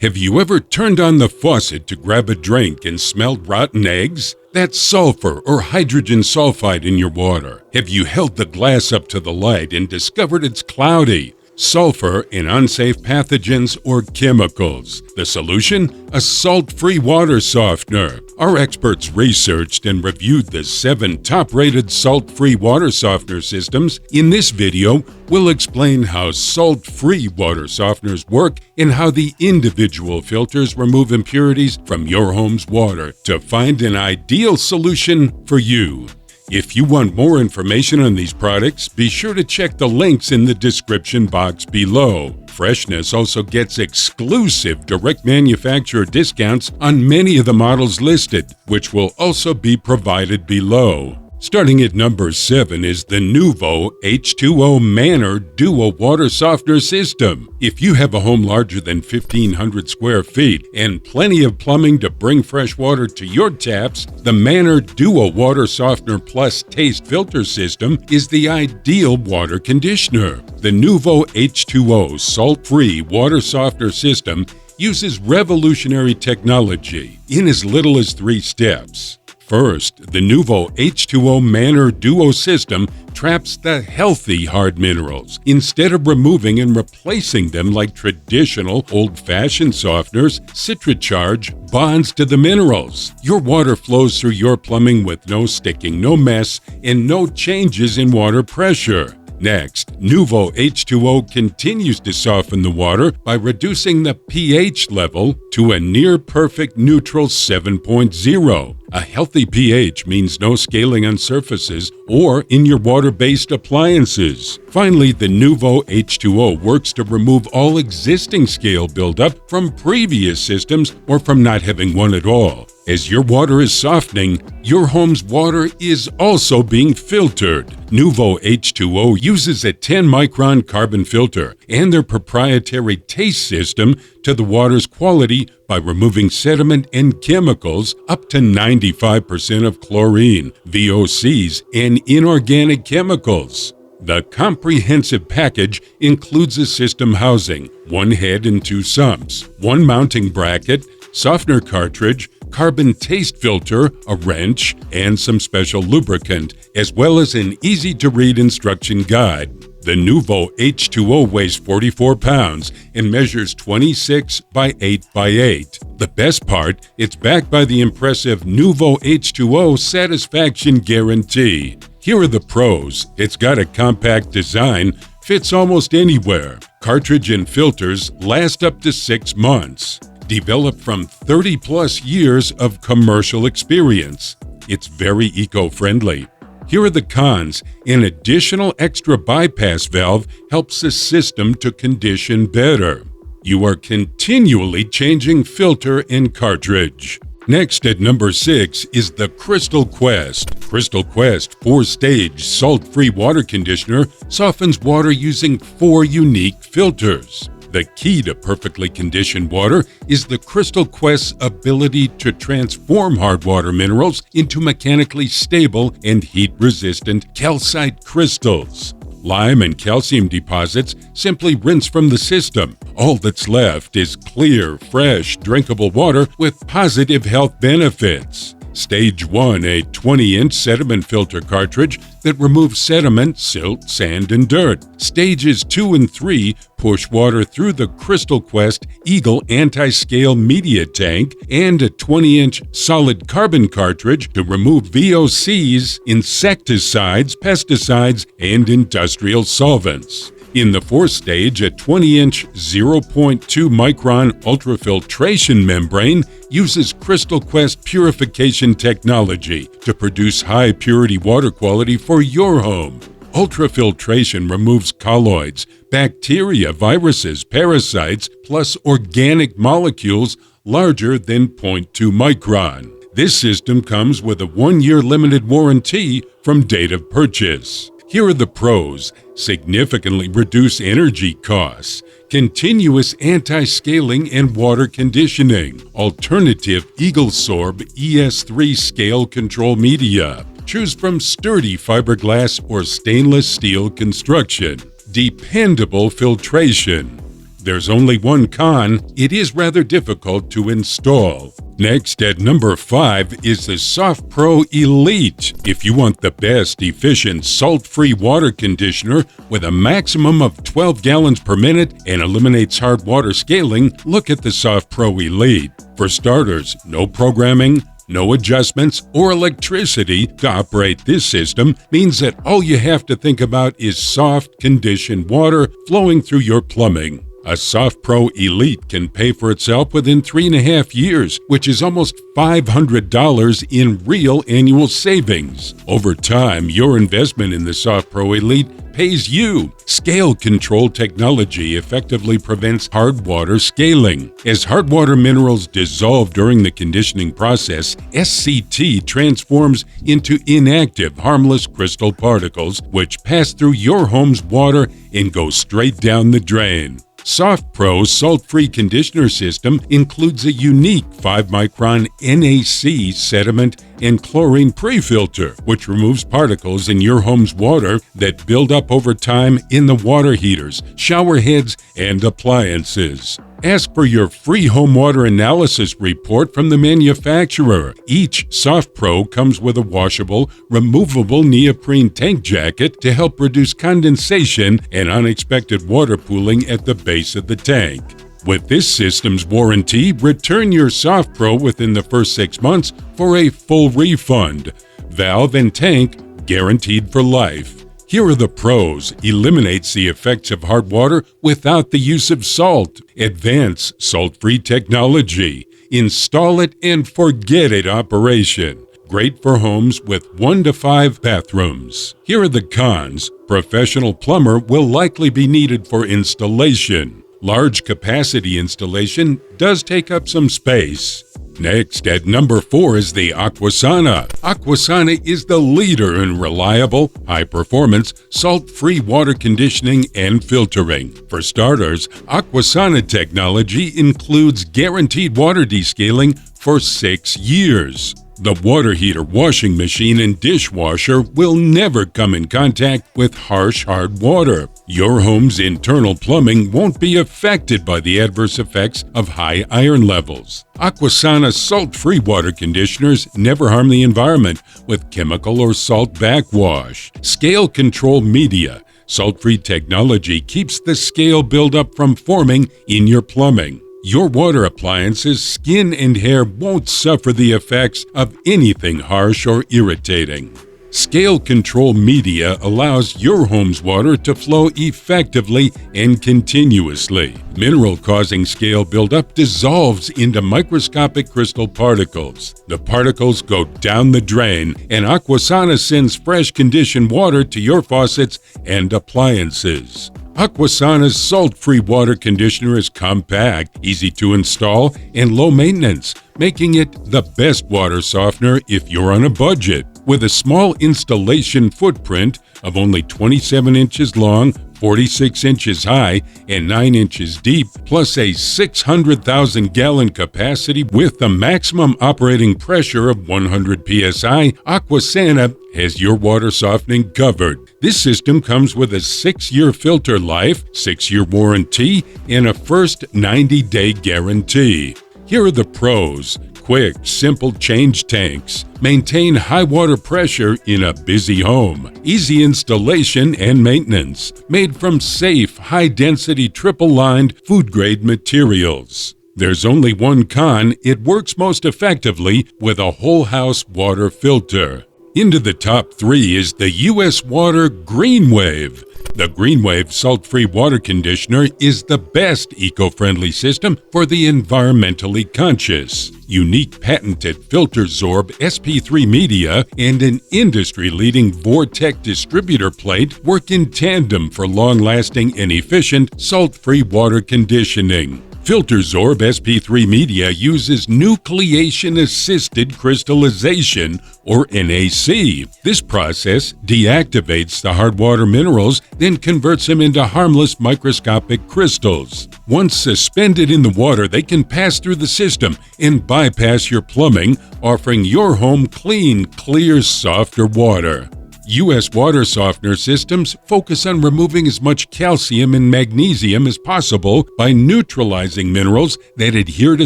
Have you ever turned on the faucet to grab a drink and smelled rotten eggs? That's sulfur or hydrogen sulfide in your water. Have you held the glass up to the light and discovered it's cloudy? Sulfur and unsafe pathogens or chemicals. The solution? A salt-free water softener. Our experts researched and reviewed the 7 top-rated salt-free water softener systems. In this video, we'll explain how salt-free water softeners work and how the individual filters remove impurities from your home's water to find an ideal solution for you. If you want more information on these products, be sure to check the links in the description box below. Freshness also gets exclusive direct manufacturer discounts on many of the models listed, which will also be provided below. Starting at number 7 is the Nuvo H2O Manor Duo Water Softener System. If you have a home larger than 1,500 square feet and plenty of plumbing to bring fresh water to your taps, the Manor Duo Water Softener Plus Taste Filter System is the ideal water conditioner. The Nuvo H2O Salt-Free Water Softener System uses revolutionary technology in as little as 3 steps. First, the Nuvo H2O Manor Duo system traps the healthy hard minerals. Instead of removing and replacing them like traditional old-fashioned softeners, CitraCharge bonds to the minerals. Your water flows through your plumbing with no sticking, no mess, and no changes in water pressure. Next, Nuvo H2O continues to soften the water by reducing the pH level to a near-perfect neutral 7.0. A healthy pH means no scaling on surfaces or in your water-based appliances. Finally, the Nuvo H2O works to remove all existing scale buildup from previous systems or from not having one at all. As your water is softening, your home's water is also being filtered. Nuvo H2O uses a 10-micron carbon filter and their proprietary taste system to the water's quality by removing sediment and chemicals up to 95% of chlorine, VOCs, and inorganic chemicals. The comprehensive package includes a system housing, 1 head and 2 sumps, 1 mounting bracket, softener cartridge, carbon taste filter, a wrench, and some special lubricant, as well as an easy-to-read instruction guide. The Nuvo H2O weighs 44 pounds and measures 26 by 8 by 8. The best part, it's backed by the impressive Nuvo H2O Satisfaction Guarantee. Here are the pros. It's got a compact design, fits almost anywhere. Cartridge and filters last up to 6 months. Developed from 30-plus years of commercial experience. It's very eco-friendly. Here are the cons. An additional extra bypass valve helps the system to condition better. You are continually changing filter and cartridge. Next at number 6 is the Crystal Quest. Crystal Quest 4-stage salt-free water conditioner softens water using 4 unique filters. The key to perfectly conditioned water is the Crystal Quest's ability to transform hard water minerals into mechanically stable and heat-resistant calcite crystals. Lime and calcium deposits simply rinse from the system. All that's left is clear, fresh, drinkable water with positive health benefits. Stage 1, a 20-inch sediment filter cartridge that removes sediment, silt, sand, and dirt. Stages 2 and 3 push water through the Crystal Quest Eagle anti-scale media tank and a 20-inch solid carbon cartridge to remove VOCs, insecticides, pesticides, and industrial solvents. In the 4th stage, a 20-inch 0.2 micron ultrafiltration membrane uses Crystal Quest purification technology to produce high-purity water quality for your home. Ultrafiltration removes colloids, bacteria, viruses, parasites, plus organic molecules larger than 0.2 micron. This system comes with a 1-year limited warranty from date of purchase. Here are the pros. Significantly reduce energy costs. Continuous anti-scaling and water conditioning. Alternative EagleSorb ES3 scale control media. Choose from sturdy fiberglass or stainless steel construction. Dependable filtration. There's only one con: it is rather difficult to install. Next, at number 5, is the SoftPro Elite. If you want the best, efficient, salt-free water conditioner with a maximum of 12 gallons per minute and eliminates hard water scaling, look at the SoftPro Elite. For starters, no programming, no adjustments, or electricity to operate this system means that all you have to think about is soft, conditioned water flowing through your plumbing. A SoftPro Elite can pay for itself within 3.5 years, which is almost $500 in real annual savings. Over time, your investment in the SoftPro Elite pays you. Scale control technology effectively prevents hard water scaling. As hard water minerals dissolve during the conditioning process, SCT transforms into inactive, harmless crystal particles, which pass through your home's water and go straight down the drain. SoftPro's salt-free conditioner system includes a unique 5-micron NaC sediment and chlorine pre-filter, which removes particles in your home's water that build up over time in the water heaters, shower heads, and appliances. Ask for your free home water analysis report from the manufacturer. Each SoftPro comes with a washable, removable neoprene tank jacket to help reduce condensation and unexpected water pooling at the base of the tank. With this system's warranty, return your SoftPro within the first 6 months for a full refund. Valve and tank guaranteed for life. Here are the pros: eliminates the effects of hard water without the use of salt. Advanced salt-free technology. Install it and forget it operation. Great for homes with 1 to 5 bathrooms. Here are the cons. Professional plumber will likely be needed for installation. Large capacity installation does take up some space. Next, at number 4, is the Aquasana. Aquasana is the leader in reliable, high-performance, salt-free water conditioning and filtering. For starters, Aquasana technology includes guaranteed water descaling for 6 years. The water heater, washing machine, and dishwasher will never come in contact with harsh, hard water. Your home's internal plumbing won't be affected by the adverse effects of high iron levels. Aquasana salt-free water conditioners never harm the environment with chemical or salt backwash. Scale control media. Salt-free technology keeps the scale buildup from forming in your plumbing. Your water appliances, skin, and hair won't suffer the effects of anything harsh or irritating. Scale control media allows your home's water to flow effectively and continuously. Mineral-causing scale buildup dissolves into microscopic crystal particles. The particles go down the drain, and Aquasana sends fresh conditioned water to your faucets and appliances. Aquasana's salt-free water conditioner is compact, easy to install, and low maintenance, making it the best water softener if you're on a budget. With a small installation footprint of only 27 inches long, 46 inches high, and 9 inches deep, plus a 600,000-gallon capacity with a maximum operating pressure of 100 psi, Aquasana has your water softening covered. This system comes with a 6-year filter life, 6-year warranty, and a first 90-day guarantee. Here are the pros. Quick, simple change tanks. Maintain high water pressure in a busy home. Easy installation and maintenance. Made from safe, high-density, triple-lined, food-grade materials. There's only one con: it works most effectively with a whole-house water filter. Into the top 3 is the U.S. Water Greenwave. The Greenwave salt-free water conditioner is the best eco-friendly system for the environmentally conscious. Unique patented FilterSorb SP3 media and an industry-leading Vortec distributor plate work in tandem for long-lasting and efficient salt-free water conditioning. FilterSorb SP3 media uses nucleation-assisted crystallization, or NaC. This process deactivates the hard water minerals, then converts them into harmless microscopic crystals. Once suspended in the water, they can pass through the system and bypass your plumbing, offering your home clean, clear, softer water. U.S. water softener systems focus on removing as much calcium and magnesium as possible by neutralizing minerals that adhere to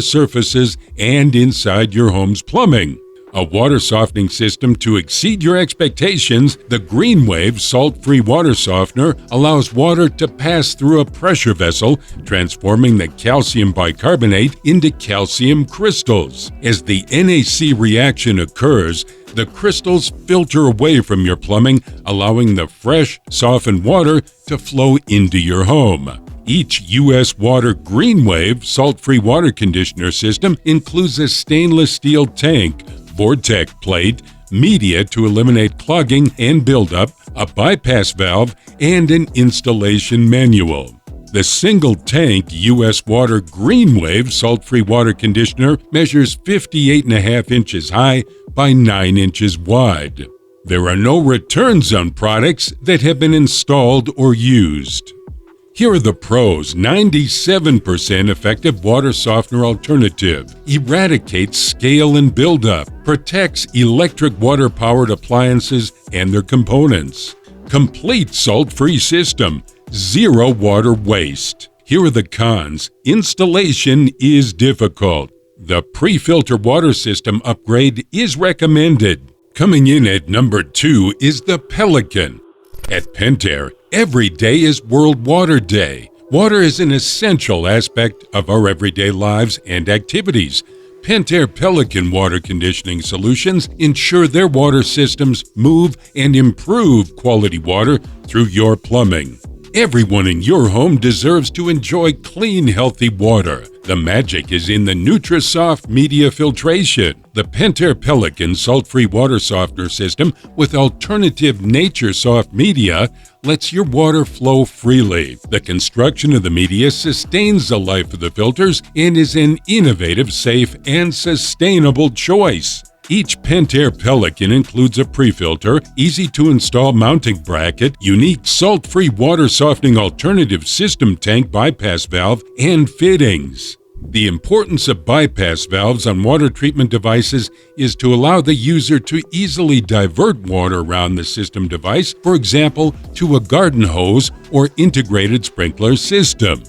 surfaces and inside your home's plumbing. A water softening system to exceed your expectations, the Greenwave salt-free water softener allows water to pass through a pressure vessel, transforming the calcium bicarbonate into calcium crystals. As the NaC reaction occurs, the crystals filter away from your plumbing, allowing the fresh, softened water to flow into your home. Each U.S. Water Greenwave salt-free water conditioner system includes a stainless steel tank, vortex plate, media to eliminate clogging and buildup, a bypass valve, and an installation manual. The single-tank U.S. Water Greenwave salt-free water conditioner measures 58.5 inches high by 9 inches wide. There are no returns on products that have been installed or used. Here are the pros. 97% effective water softener alternative. Eradicates scale and buildup. Protects electric water-powered appliances and their components. Complete salt-free system. Zero water waste. Here are the cons. Installation is difficult. The pre-filter water system upgrade is recommended. Coming in at number 2 is the Pelican. At Pentair, every day is World Water Day. Water is an essential aspect of our everyday lives and activities. Pentair Pelican water conditioning solutions ensure their water systems move and improve quality water through your plumbing. Everyone in your home deserves to enjoy clean, healthy water. The magic is in the Natursoft media filtration. The Pentair Pelican salt-free water softener system with alternative Natursoft media lets your water flow freely. The construction of the media sustains the life of the filters and is an innovative, safe, and sustainable choice. Each Pentair Pelican includes a pre-filter, easy-to-install mounting bracket, unique salt-free water softening alternative system tank bypass valve, and fittings. The importance of bypass valves on water treatment devices is to allow the user to easily divert water around the system device, for example, to a garden hose or integrated sprinkler system.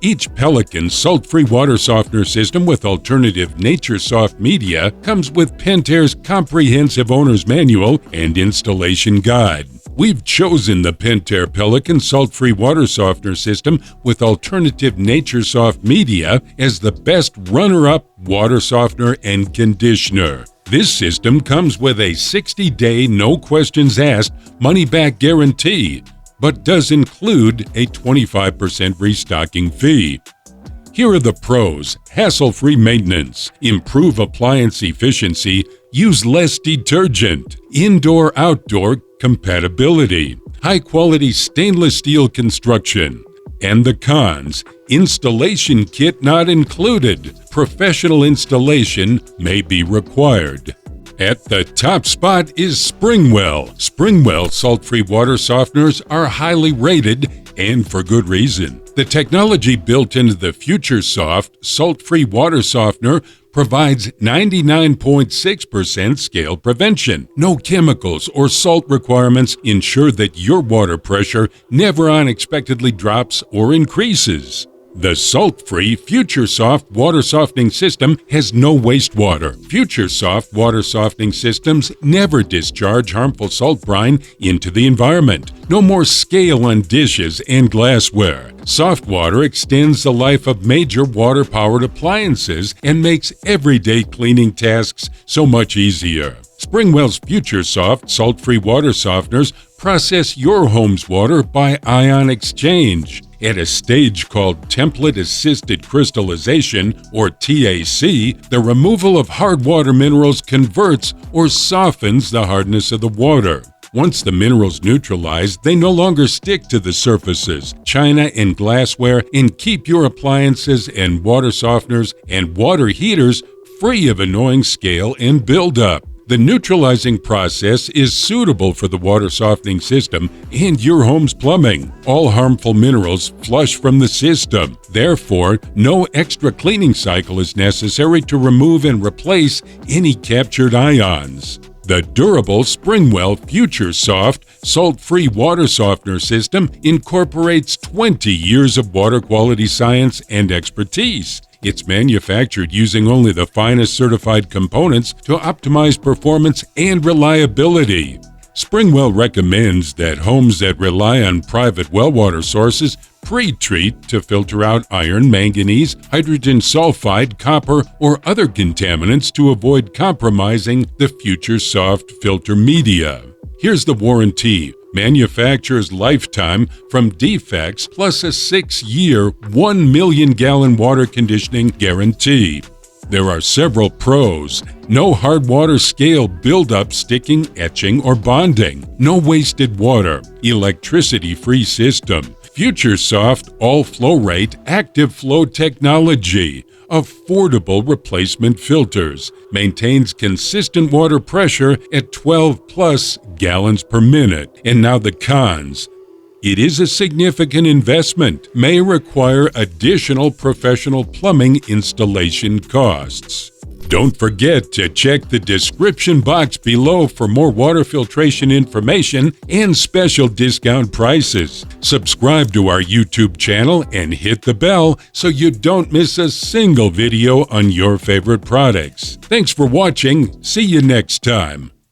Each Pelican salt-free water softener system with alternative Natursoft media comes with Pentair's comprehensive owner's manual and installation guide. We've chosen the Pentair Pelican salt-free water softener system with alternative Natursoft media as the best runner-up water softener and conditioner. This system comes with a 60-day, no-questions-asked, money-back guarantee, but does include a 25% restocking fee. Here are the pros. Hassle-free maintenance. Improve appliance efficiency. Use less detergent. Indoor-outdoor compatibility. High-quality stainless steel construction. And the cons. Installation kit not included. Professional installation may be required. At the top spot is Springwell. Springwell salt-free water softeners are highly rated, and for good reason. The technology built into the FutureSoft salt-free water softener provides 99.6% scale prevention. No chemicals or salt requirements ensure that your water pressure never unexpectedly drops or increases. The salt-free FutureSoft water softening system has no wastewater. FutureSoft water softening systems never discharge harmful salt brine into the environment. No more scale on dishes and glassware. Soft water extends the life of major water-powered appliances and makes everyday cleaning tasks so much easier. Springwell's FutureSoft salt-free water softeners process your home's water by ion exchange. At a stage called template-assisted crystallization, or TAC, the removal of hard water minerals converts or softens the hardness of the water. Once the minerals neutralize, they no longer stick to the surfaces, china, and glassware, and keep your appliances and water softeners and water heaters free of annoying scale and buildup. The neutralizing process is suitable for the water softening system and your home's plumbing. All harmful minerals flush from the system. Therefore, no extra cleaning cycle is necessary to remove and replace any captured ions. The durable Springwell FutureSoft salt-free water softener system incorporates 20 years of water quality science and expertise. It's manufactured using only the finest certified components to optimize performance and reliability. Springwell recommends that homes that rely on private well water sources pre-treat to filter out iron, manganese, hydrogen sulfide, copper, or other contaminants to avoid compromising the FutureSoft filter media. Here's the warranty. Manufacturer's lifetime from defects plus a 6-year, 1 million gallon water conditioning guarantee. There are several pros. No hard water scale buildup, sticking, etching, or bonding. No wasted water. Electricity-free system. FutureSoft all-flow rate active flow technology. Affordable replacement filters. Maintains consistent water pressure at 12+ gallons per minute. And now the cons. It is a significant investment, may require additional professional plumbing installation costs. Don't forget to check the description box below for more water filtration information and special discount prices. Subscribe to our YouTube channel and hit the bell so you don't miss a single video on your favorite products. Thanks for watching. See you next time.